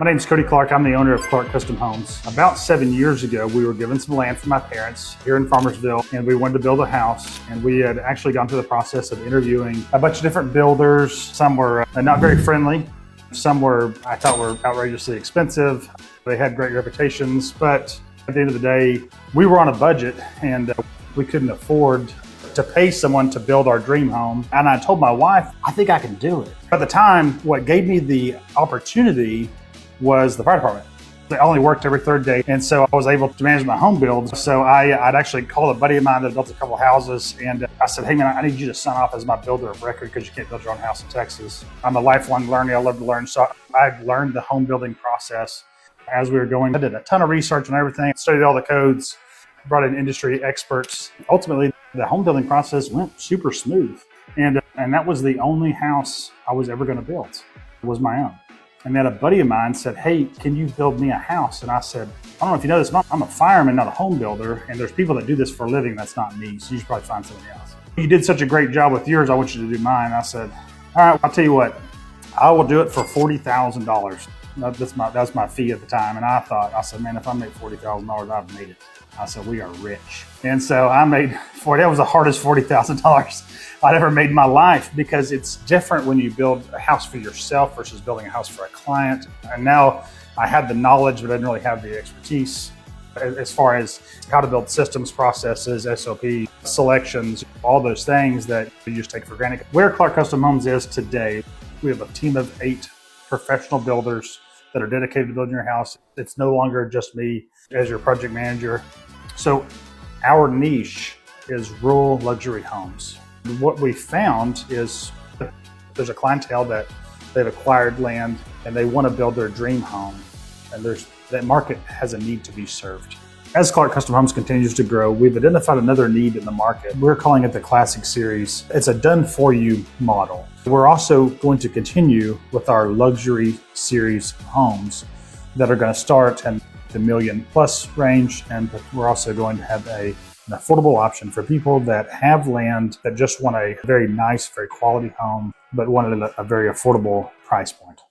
My name is Cody Clark. I'm the owner of Clark Custom Homes. About 7 years ago, we were given some land from my parents here in Farmersville, and we wanted to build a house. And we had actually gone through the process of interviewing a bunch of different builders. Some were not very friendly. Some were, I thought, were outrageously expensive. They had great reputations, but at the end of the day, we were on a budget and we couldn't afford to pay someone to build our dream home. And I told my wife, I think I can do it. At the time, what gave me the opportunity was the fire department. They only worked every third day, and so I was able to manage my home build. So I'd actually called a buddy of mine that built a couple of houses, and I said, hey man, I need you to sign off as my builder of record because you can't build your own house in Texas. I'm a lifelong learner. I love to learn. So I learned the home building process as we were going. I did a ton of research on everything, studied all the codes, brought in industry experts. Ultimately, the home building process went super smooth. And that was the only house I was ever going to build. It was my own. And then a buddy of mine said, hey, can you build me a house? And I said, I don't know if you know this, I'm a fireman, not a home builder. And there's people that do this for a living. That's not me. So you should probably find somebody else. You did such a great job with yours. I want you to do mine. I said, all right, I'll tell you what, I will do it for $40,000. That's my fee at the time. And I said, man, if I make $40,000, I've made it. I said, we are rich. And so I made that was the hardest $40,000 I'd ever made in my life, because it's different when you build a house for yourself versus building a house for a client. And now I had the knowledge, but I didn't really have the expertise as far as how to build systems, processes, SOP, selections, all those things that you just take for granted. Where Clark Custom Homes is today, we have a team of 8 professional builders that are dedicated to building your house. It's no longer just me as your project manager. So our niche is rural luxury homes. What we found is there's a clientele that they've acquired land and they want to build their dream home, and that market has a need to be served. As Clark Custom Homes continues to grow, we've identified another need in the market. We're calling it the Classic Series. It's a done-for-you model. We're also going to continue with our Luxury Series homes that are going to start in the $1 million+ range, and we're also going to have an affordable option for people that have land that just want a very nice, very quality home, but wanted at a very affordable price point.